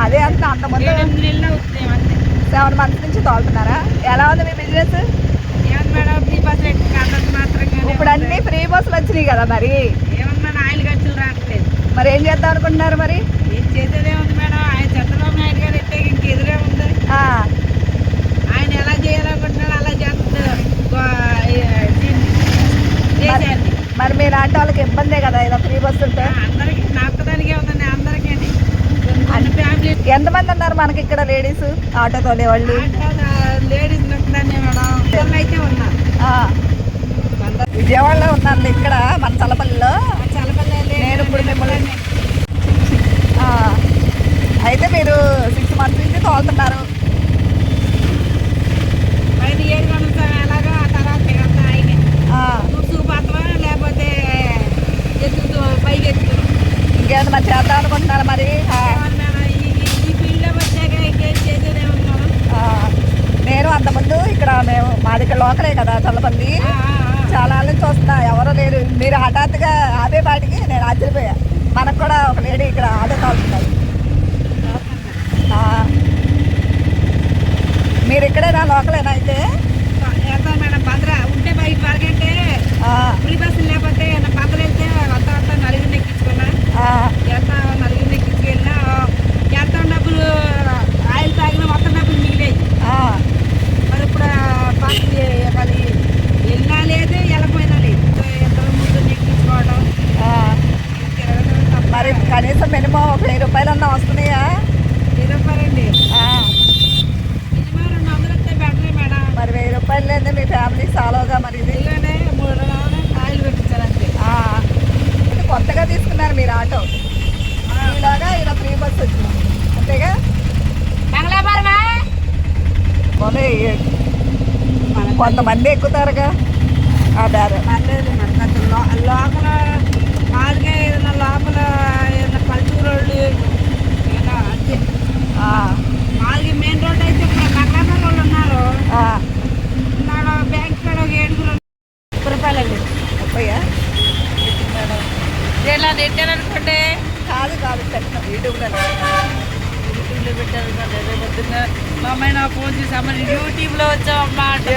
అదే అంతమంది 7 నెలలు అవుతుంది అంతే. 7 months నుంచి తోలుతున్నారా? ఎలా ఉంది మీ బిజినెస్? ఏమన్నా మేడం ఫ్రీ బస్ కండక్టర్ మాత్రంగా ఇప్పుడు అన్ని ఫ్రీ బస్సులు వచ్చినాయి కదా, మరి ఏమన్నా ఆయిల్ ఖర్చులు రావట్లేదు. మరి ఏం చేద్దాం అనుకుంటున్నారు? మరి ఏం చేసేదే ఉంది మేడం, ఆయన చంద్రబాబు నాయుడు గారు ఎట్టే ఇంకెదురే ఉంది. ఆయన ఎలా చేయాలనుకుంటున్నాడు అలా చేస్తున్నారు దేశాన్ని. మరి మీలాంటి వాళ్ళకి ఇబ్బందే కదా ఇలా ఫ్రీ బస్సు ఉంటే? అందరికి నక్కదానికే ఉందండి, అందరికీ కొన్ని ఫ్యామిలీ. ఎంతమంది ఉన్నారు మనకి ఇక్కడ లేడీస్ ఆటో తోలేవాళ్ళు? లేడీస్ నక్కదాన్ని మేడం, పిల్లలు అయితే ఉన్నారు. విజయవాడలో ఉన్నాను ఇక్కడ మన చల్లపల్లిలో. నేను ఇప్పుడు మిమ్మల్ని అయితే మీరు 6 months నుంచి తోలుతున్నారు. పైన 7 గంటల ఎలాగో ఆ తర్వాత ఆయన చూసుకుపోతామా లేకపోతే ఎత్తుకుతూ పైకి ఎత్తుకు ఇంకేమైనా మరి చేద్దాం అనుకుంటున్నారు? మరి ఈ ఫీల్డ్లో వచ్చాక ఇంకేం చేసేదే ఉంది మనం. నేను అంతకుముందు ఇక్కడ మాది ఇక్కడ లోకలే కదా చల్లపల్లి, చాలా నుంచి చూస్తున్నా, ఎవరో లేరు. మీరు హఠాత్తుగా ఆపే పాటికి నేను ఆశ్చర్యపోయా. మనకు కూడా ఒక లేడీ ఇక్కడ ఆటో తోలుతున్నారు. మీరు ఇక్కడేనా లోకలేనా? అయితే వెళ్తాను మేడం, భద్ర ఉంటే బయట వరకంటే ఫ్రీ బస్సులు లేకపోతే భద్ర వెళ్తే వస్తా నలుగురిని ఎక్కించుకున్నా, వెళ్తా నలుగురిని ఎక్కించుకెళ్ళినా ఎంత డబ్బులు ఆయిల్ తాగిన మొత్తం డబ్బులు మిగిలాయి. మరి ఇప్పుడు అది వెళ్ళినా లేదు వెళ్ళపోయినా లేదు, ఇద్దరు ముగ్గురిని ఎక్కించుకోవడం. మరి కనీసం మినిమం ఒక 1000 రూపాయలన్నా వస్తున్నాయా? 1000 రూపాయలండి, మినిమం 200 వస్తే బెటరే మేడం. మరి 1000 రూపాయలు లేదా మీ ఫ్యామిలీ సాలోగా? మరి ఇది ఇలానే 3 రోజులు ఆయిల్ పెట్టించాలంటే. ఇది కొత్తగా తీసుకున్నారు మీరు ఆటో, ఇలాగా ఇలా ఫ్రీ బస్ వచ్చింది అంతేగా? కొంతమంది ఎక్కుతారుగా ఆ దారి. పర్లేదు లోపల మాదిగా ఏదైనా లోపల ఏదైనా పల్లెటూరు వాళ్ళు ఏదైనా అంతే. మాదిగా మెయిన్ రోడ్ అయితే ఇప్పుడు కర్ణాటక వాళ్ళు ఉన్నారు. ఉన్నాడు బ్యాంక్ కాడ ఒక 7 రూపాయలండి. 30 ఇలా నెట్టారనుకోండి. కాదు చెప్తాను యూట్యూబ్లో పెట్టారు. మా అమ్మాయి నా ఫోన్ చూసి అమ్మ యూట్యూబ్లో వచ్చావమ్మా అంటే